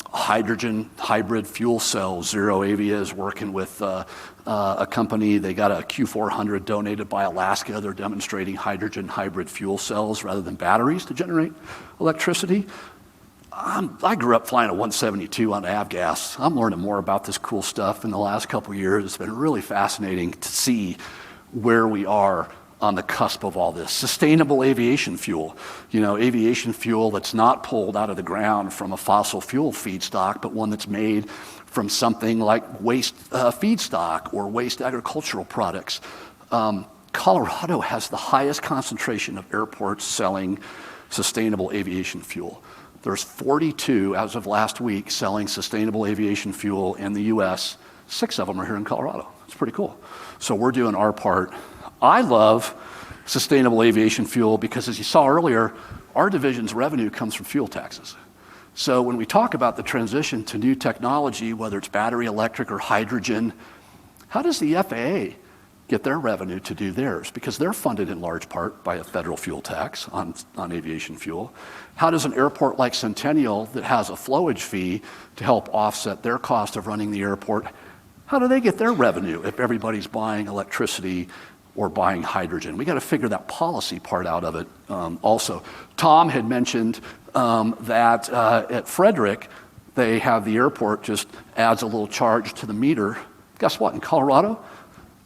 Hydrogen hybrid fuel cells. Zero Avia is working with a company. They got a Q400 donated by Alaska. They're demonstrating hydrogen hybrid fuel cells rather than batteries to generate electricity. I grew up flying a 172 on avgas. I'm learning more about this cool stuff in the last couple of years. It's been really fascinating to see where we are on the cusp of all this. Sustainable aviation fuel. Aviation fuel that's not pulled out of the ground from a fossil fuel feedstock, but one that's made from something like waste feedstock or waste agricultural products. Colorado has the highest concentration of airports selling sustainable aviation fuel. There's 42, as of last week, selling sustainable aviation fuel in the US. 6 of them are here in Colorado. It's pretty cool. So we're doing our part. I love sustainable aviation fuel because, as you saw earlier, our division's revenue comes from fuel taxes. So when we talk about the transition to new technology, whether it's battery electric or hydrogen, how does the FAA get their revenue to do theirs? Because they're funded in large part by a federal fuel tax on aviation fuel. How does an airport like Centennial that has a flowage fee to help offset their cost of running the airport, how do they get their revenue if everybody's buying electricity or buying hydrogen? We got to figure that policy part out of it also. Tom had mentioned that at Frederick, they have the airport just adds a little charge to the meter. Guess what? In Colorado,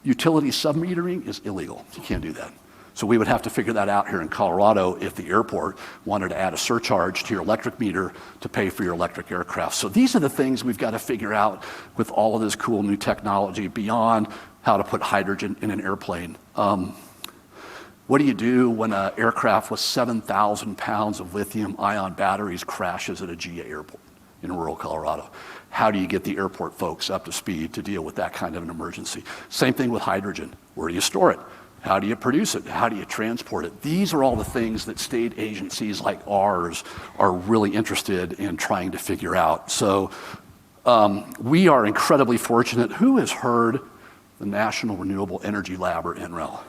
utility submetering is illegal. You can't do that. So we would have to figure that out here in Colorado if the airport wanted to add a surcharge to your electric meter to pay for your electric aircraft. So these are the things we've got to figure out with all of this cool new technology beyond how to put hydrogen in an airplane. What do you do when an aircraft with 7,000 pounds of lithium-ion batteries crashes at a GA airport in rural Colorado? How do you get the airport folks up to speed to deal with that kind of an emergency? Same thing with hydrogen. Where do you store it? How do you produce it? How do you transport it? These are all the things that state agencies like ours are really interested in trying to figure out. So we are incredibly fortunate. Who has heard the National Renewable Energy Lab, or NREL?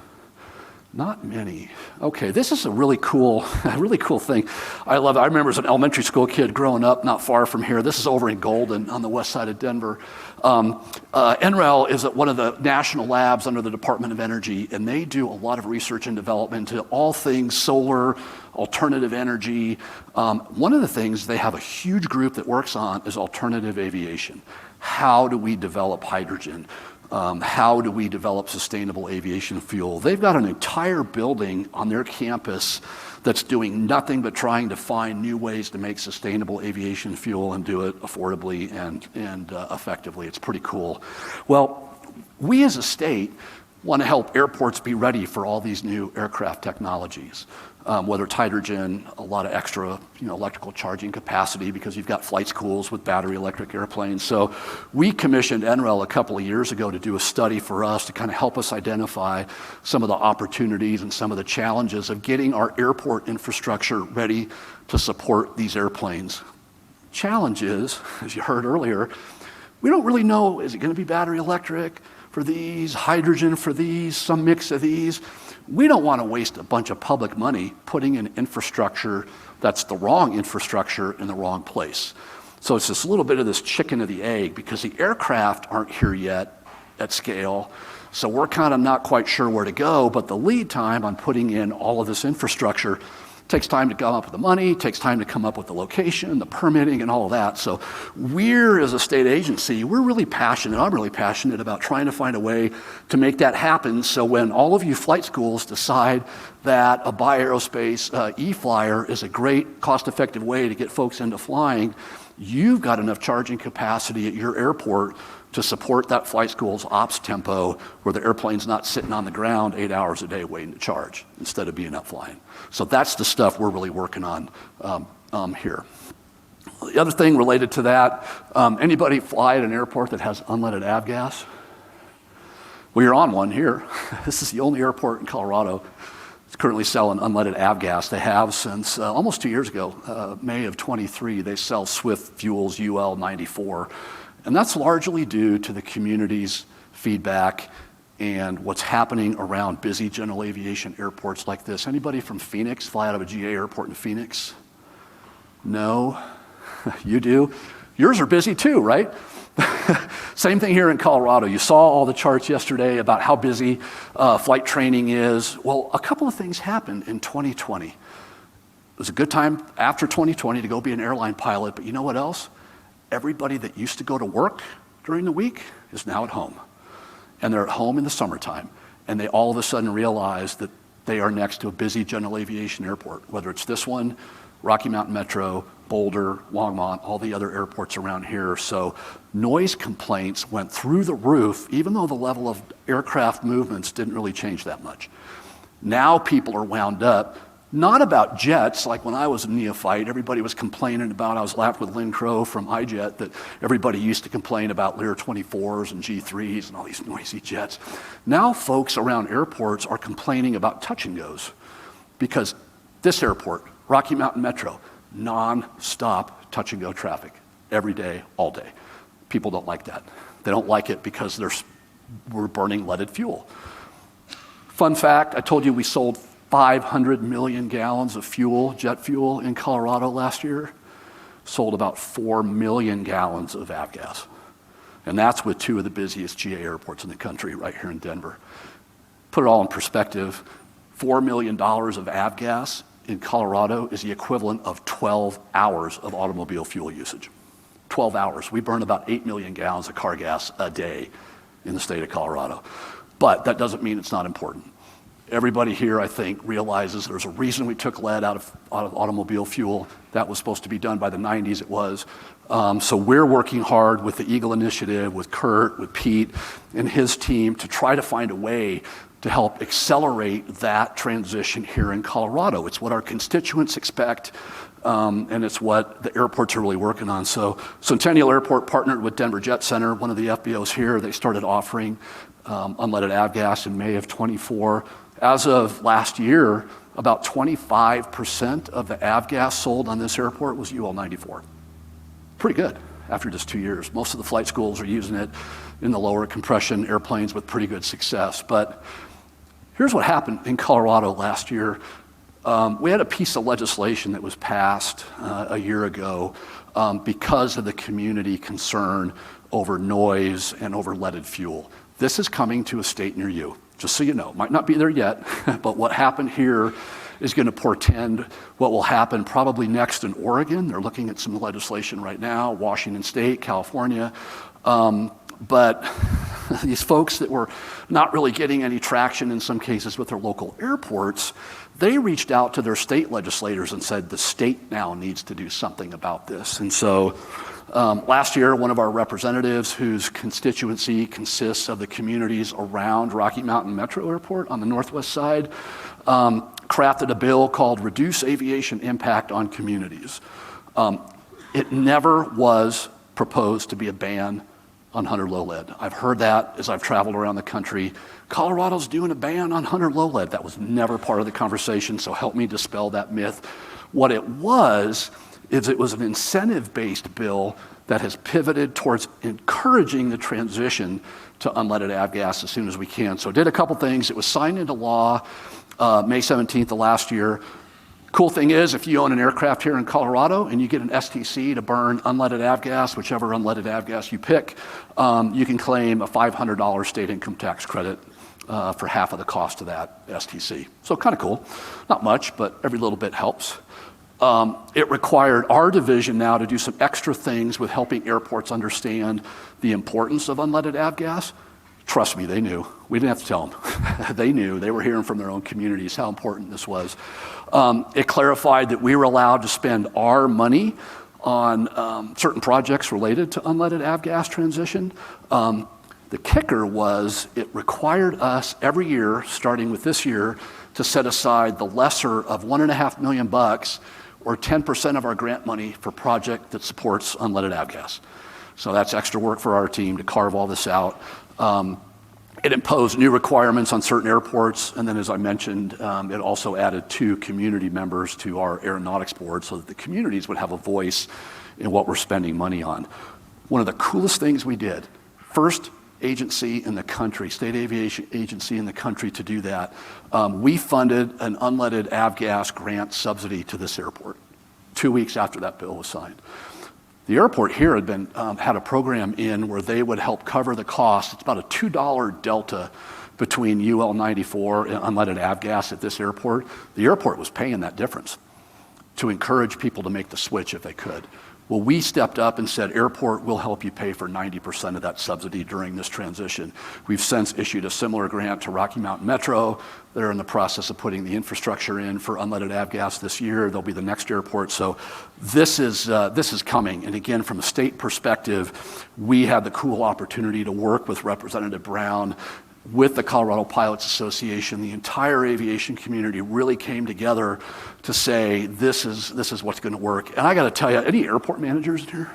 Not many. Okay, this is a really cool thing. I love it. I remember as an elementary school kid growing up not far from here. This is over in Golden on the west side of Denver. NREL is one of the national labs under the Department of Energy, and they do a lot of research and development into all things solar, alternative energy. One of the things they have a huge group that works on is alternative aviation. How do we develop hydrogen? How do we develop sustainable aviation fuel? They've got an entire building on their campus that's doing nothing but trying to find new ways to make sustainable aviation fuel and do it affordably and effectively. It's pretty cool. Well, we as a state want to help airports be ready for all these new aircraft technologies. Whether it's hydrogen, a lot of extra electrical charging capacity because you've got flight schools with battery electric airplanes. So we commissioned NREL a couple of years ago to do a study for us to kind of help us identify some of the opportunities and some of the challenges of getting our airport infrastructure ready to support these airplanes. Challenge is, as you heard earlier, we don't really know, is it going to be battery electric for these, hydrogen for these, some mix of these? We don't want to waste a bunch of public money putting in infrastructure that's the wrong infrastructure in the wrong place. So it's just a little bit of this chicken or the egg because the aircraft aren't here yet at scale. So we're kind of not quite sure where to go, but the lead time on putting in all of this infrastructure takes time to come up with the money, takes time to come up with the location, the permitting, and all of that. So we're, as a state agency, we're really passionate, I'm really passionate about trying to find a way to make that happen. So when all of you flight schools decide that a BiAerospace E-Flyer is a great cost-effective way to get folks into flying, you've got enough charging capacity at your airport to support that flight school's ops tempo where the airplane's not sitting on the ground 8 hours a day waiting to charge instead of being up flying. So that's the stuff we're really working on here. The other thing related to that, anybody fly at an airport that has unleaded avgas? Well, you're on one here. This is the only airport in Colorado that's currently selling unleaded avgas. They have since almost 2 years ago, May of 23, they sell Swift Fuels UL 94. And that's largely due to the community's feedback and what's happening around busy general aviation airports like this. Anybody from Phoenix fly out of a GA airport in Phoenix? No? You do? Yours are busy too, right? Same thing here in Colorado. You saw all the charts yesterday about how busy flight training is. Well, a couple of things happened in 2020. It was a good time after 2020 to go be an airline pilot, but you know what else? Everybody that used to go to work during the week is now at home. And they're at home in the summertime. And they all of a sudden realize that they are next to a busy general aviation airport, whether it's this one, Rocky Mountain Metro, Boulder, Longmont, all the other airports around here. So noise complaints went through the roof, even though the level of aircraft movements didn't really change that much. Now people are wound up Not about jets, like when I was a neophyte, everybody was complaining about, I was laughed with Lynn Crow from iJet, that everybody used to complain about Lear 24s and G3s and all these noisy jets. Now folks around airports are complaining about touch and goes because this airport, Rocky Mountain Metro, non-stop touch and go traffic every day, all day. People don't like that. They don't like it because we're burning leaded fuel. Fun fact, I told you we sold 500 million gallons of fuel, jet fuel, in Colorado last year. Sold about 4 million gallons of avgas. And that's with 2 of the busiest GA airports in the country, right here in Denver. Put it all in perspective, $4 million of avgas in Colorado is the equivalent of 12 hours of automobile fuel usage. 12 hours. We burn about 8 million gallons of car gas a day in the state of Colorado. But that doesn't mean it's not important. Everybody here, I think, realizes there's a reason we took lead out of automobile fuel. That was supposed to be done by the 90s, it was. So we're working hard with the Eagle Initiative, with Kurt, with Pete, and his team to try to find a way to help accelerate that transition here in Colorado. It's what our constituents expect, and it's what the airports are really working on. So Centennial Airport partnered with Denver Jet Center, one of the FBOs here. They started offering unleaded avgas in May of 24. As of last year, about 25% of the avgas sold on this airport was UL 94. Pretty good after just 2 years. Most of the flight schools are using it in the lower compression airplanes with pretty good success. But here's what happened in Colorado last year. We had a piece of legislation that was passed a year ago because of the community concern over noise and over leaded fuel. This is coming to a state near you. Just so you know, might not be there yet, but what happened here is going to portend what will happen probably next in Oregon. They're looking at some legislation right now, Washington State, California. But these folks that were not really getting any traction in some cases with their local airports, they reached out to their state legislators and said the state now needs to do something about this. And so last year, one of our representatives whose constituency consists of the communities around Rocky Mountain Metro Airport on the northwest side crafted a bill called Reduce Aviation Impact on Communities. It never was proposed to be a ban on Hunter low lead. I've heard that as I've traveled around the country. Colorado's doing a ban on Hunter low lead. That was never part of the conversation, so help me dispel that myth. What it was is it was an incentive-based bill that has pivoted towards encouraging the transition to unleaded avgas as soon as we can. So it did a couple things. It was signed into law May 17th of last year. Cool thing is, if you own an aircraft here in Colorado and you get an STC to burn unleaded avgas, whichever unleaded avgas you pick, you can claim a $500 state income tax credit for half of the cost of that STC. So kind of cool. Not much, but every little bit helps. It required our division now to do some extra things with helping airports understand the importance of unleaded avgas. Trust me, they knew. We didn't have to tell them. They knew. They were hearing from their own communities how important this was. It clarified that we were allowed to spend our money on certain projects related to unleaded avgas transition. The kicker was it required us every year, starting with this year, to set aside the lesser of $1.5 million or 10% of our grant money for project that supports unleaded avgas. So that's extra work for our team to carve all this out. It imposed new requirements on certain airports, and then as I mentioned, it also added 2 community members to our aeronautics board so that the communities would have a voice in what we're spending money on. One of the coolest things we did, first agency in the country, state aviation agency in the country to do that, we funded an unleaded avgas grant subsidy to this airport 2 weeks after that bill was signed. The airport here had a program in where they would help cover the cost. It's about a $2 delta between UL 94 and unleaded avgas at this airport. The airport was paying that difference to encourage people to make the switch if they could. Well, we stepped up and said, airport will help you pay for 90% of that subsidy during this transition. We've since issued a similar grant to Rocky Mountain Metro. They're in the process of putting the infrastructure in for unleaded avgas this year. They'll be the next airport. So this is coming. And again, from a state perspective, we had the cool opportunity to work with Representative Brown with the Colorado Pilots Association, the entire aviation community really came together to say, this is what's going to work. And I got to tell you, any airport managers in here?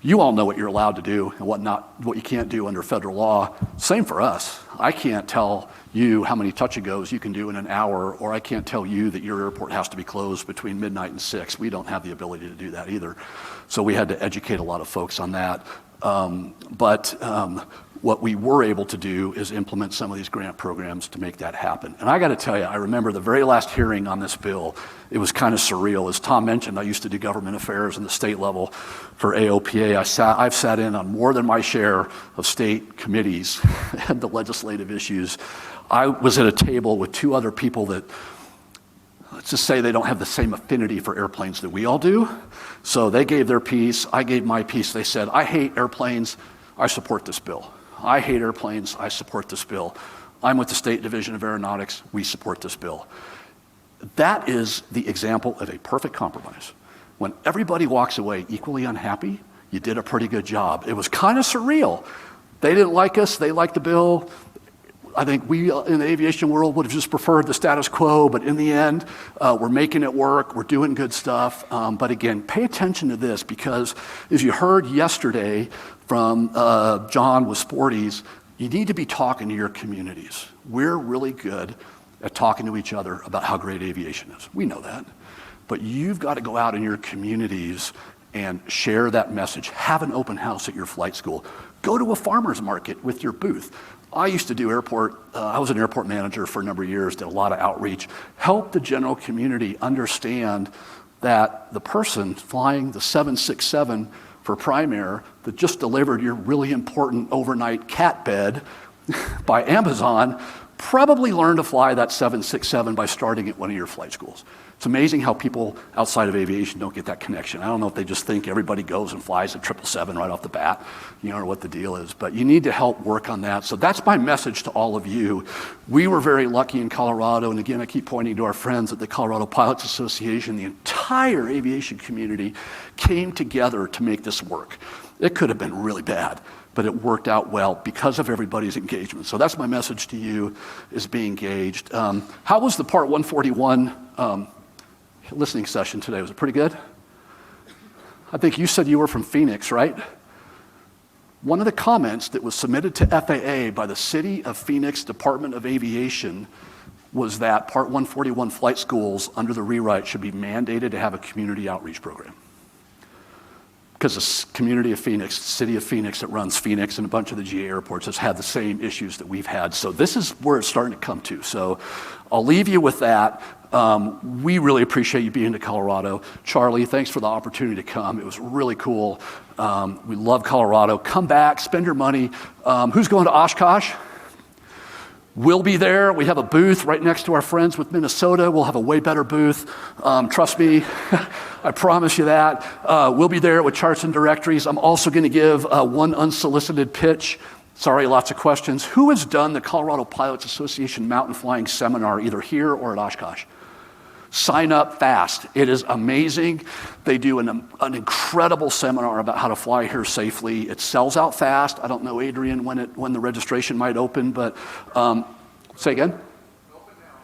You all know what you're allowed to do and what you can't do under federal law. Same for us. I can't tell you how many touch-and-goes you can do in an hour, or I can't tell you that your airport has to be closed between midnight and 6. We don't have the ability to do that either. So we had to educate a lot of folks on that. What we were able to do is implement some of these grant programs to make that happen. And I got to tell you, I remember the very last hearing on this bill, it was kind of surreal. As Tom mentioned, I used to do government affairs in the state level for AOPA. I've sat in on more than my share of state committees and the legislative issues. I was at a table with two other people that, let's just say they don't have the same affinity for airplanes that we all do. So they gave their piece, I gave my piece. They said, I hate airplanes, I support this bill. I hate airplanes, I support this bill. I'm with the State Division of Aeronautics, we support this bill. That is the example of a perfect compromise. When everybody walks away equally unhappy, you did a pretty good job. It was kind of surreal. They didn't like us, they liked the bill. I think we in the aviation world would have just preferred the status quo, but in the end, we're making it work, we're doing good stuff. But again, pay attention to this, because as you heard yesterday from John with Sporties, you need to be talking to your communities. We're really good at talking to each other about how great aviation is. We know that. But you've got to go out in your communities and share that message. Have an open house at your flight school. Go to a farmer's market with your booth. I used to do I was an airport manager for a number of years, did a lot of outreach, help the general community understand that the person flying the 767 for Prime Air that just delivered your really important overnight cat bed by Amazon probably learned to fly that 767 by starting at one of your flight schools. It's amazing how people outside of aviation don't get that connection. I don't know if they just think everybody goes and flies a 777 right off the bat, or what the deal is, but you need to help work on that. So that's my message to all of you. We were very lucky in Colorado, and again, I keep pointing to our friends at the Colorado Pilots Association. The entire aviation community came together to make this work. It could have been really bad, but it worked out well because of everybody's engagement. So that's my message to you, is be engaged. How was the Part 141 listening session today? Was it pretty good? I think you said you were from Phoenix, right? One of the comments that was submitted to FAA by the City of Phoenix Department of Aviation was that Part 141 flight schools under the rewrite should be mandated to have a community outreach program. Because the community of Phoenix, City of Phoenix that runs Phoenix and a bunch of the GA airports has had the same issues that we've had. So this is where it's starting to come to. So I'll leave you with that. We really appreciate you being to Colorado. Charlie, thanks for the opportunity to come. It was really cool. We love Colorado. Come back, spend your money. Who's going to Oshkosh? We'll be there. We have a booth right next to our friends with Minnesota. We'll have a way better booth. Trust me, I promise you that. We'll be there with charts and directories. I'm also going to give one unsolicited pitch. Sorry, lots of questions. Who has done the Colorado Pilots Association Mountain Flying Seminar either here or at Oshkosh? Sign up fast. It is amazing. They do an incredible seminar about how to fly here safely. It sells out fast. I don't know, Adrian, when the registration might open, but say again?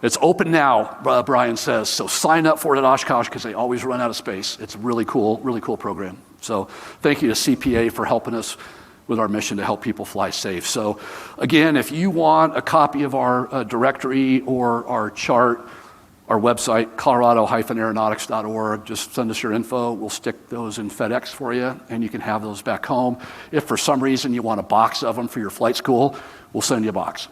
It's open now, Brian says. So sign up for it at Oshkosh because they always run out of space. It's a really cool program. So thank you to CPA for helping us with our mission to help people fly safe. So again, if you want a copy of our directory or our chart, our website, colorado-aeronautics.org. Just send us your info. We'll stick those in FedEx for you, and you can have those back home. If for some reason you want a box of them for your flight school, we'll send you a box.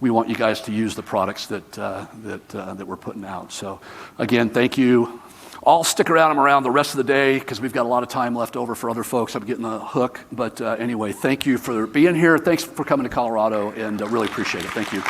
We want you guys to use the products that we're putting out. So again, thank you. I'll stick around. I'm around the rest of the day because we've got a lot of time left over for other folks. I'm getting the hook. But anyway, thank you for being here. Thanks for coming to Colorado, and really appreciate it. Thank you.